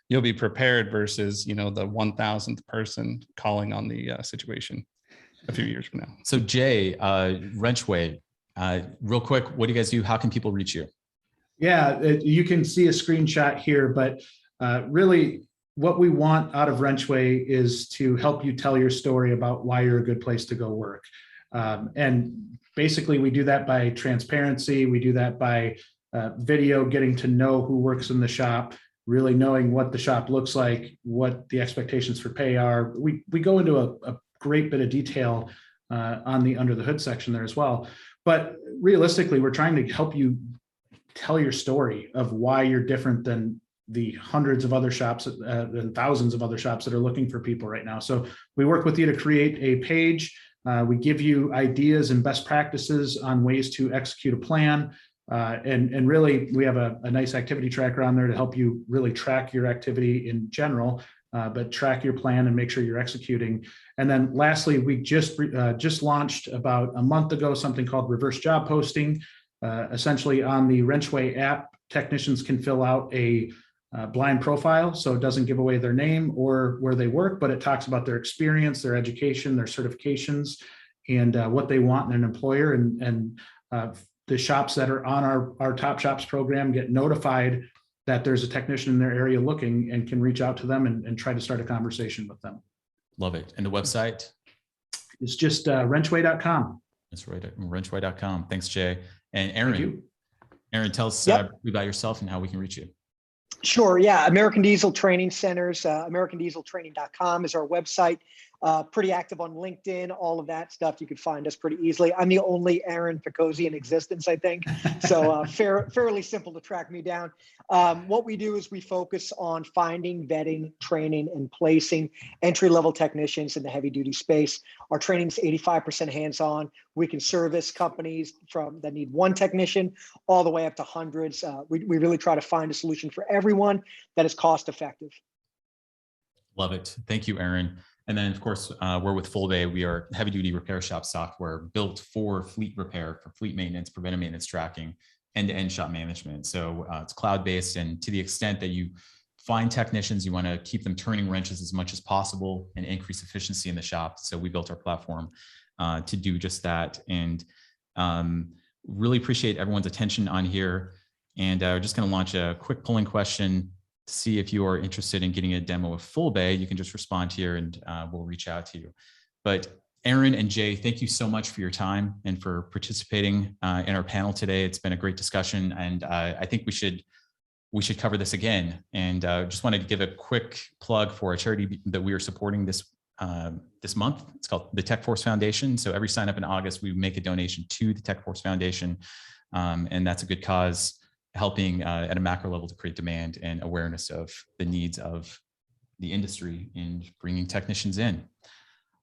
Speaker 2: you'll be prepared versus, the 1,000th person calling on the situation a few years from now.
Speaker 1: So Jay, WrenchWay, real quick, what do you guys do? How can people reach you?
Speaker 3: Yeah, you can see a screenshot here, but really what we want out of WrenchWay is to help you tell your story about why you're a good place to go work. And basically we do that by transparency. We do that by video, getting to know who works in the shop. really knowing what the shop looks like, what the expectations for pay are. We go into a great bit of detail on the under the hood section there as well. But realistically, we're trying to help you tell your story of why you're different than the hundreds of other shops and thousands of other shops that are looking for people right now. So we work with you to create a page. We give you ideas and best practices on ways to execute a plan. And really, we have a nice activity tracker on there to help you really track your activity in general, but track your plan and make sure you're executing. And then lastly, we just launched about a month ago something called reverse job posting. Essentially on the WrenchWay app, technicians can fill out a blind profile, so it doesn't give away their name or where they work, but it talks about their experience, their education, their certifications, and what they want in an employer. And the shops that are on our Top Shops program get notified that there's a technician in their area looking and can reach out to them and try to start a conversation with them.
Speaker 1: Love it. And the website?
Speaker 3: It's just wrenchway.com.
Speaker 1: That's right, wrenchway.com. Thanks, Jay. And
Speaker 3: Thank
Speaker 1: Aaron,
Speaker 3: you.
Speaker 1: Tell us
Speaker 4: Yep.
Speaker 1: about yourself and how we can reach you.
Speaker 4: Sure. Yeah. American Diesel Training Centers, AmericanDieselTraining.com is our website. Pretty active on LinkedIn, all of that stuff. You can find us pretty easily. I'm the only Aaron Picozzi in existence, I think. So fairly simple to track me down. What we do is we focus on finding, vetting, training, and placing entry-level technicians in the heavy-duty space. Our training is 85% hands-on. We can service companies that need one technician all the way up to hundreds. We really try to find a solution for everyone that is cost-effective.
Speaker 1: Love it. Thank you, Aaron. And then, of course, we're with Fullbay. We are heavy-duty repair shop software built for fleet repair, for fleet maintenance, preventive maintenance tracking, end-to-end shop management. So it's cloud-based, and to the extent that you find technicians, you want to keep them turning wrenches as much as possible and increase efficiency in the shop. So we built our platform to do just that. And really appreciate everyone's attention on here. And we're just going to launch a quick polling question to see if you are interested in getting a demo of Fullbay. You can just respond here and we'll reach out to you. But Aaron and Jay, thank you so much for your time and for participating in our panel today. It's been a great discussion, and I think we should cover this again. And just wanted to give a quick plug for a charity that we are supporting this month. It's called the Tech Force Foundation. So every sign up in August, we make a donation to the Tech Force Foundation, and that's a good cause, helping at a macro level to create demand and awareness of the needs of the industry in bringing technicians in.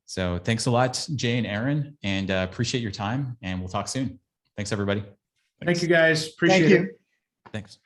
Speaker 1: So thanks a lot, Jay and Aaron, and appreciate your time, and we'll talk soon. Thanks, everybody.
Speaker 3: Thank you, guys. Appreciate
Speaker 4: Thank you.
Speaker 3: it.
Speaker 1: Thanks.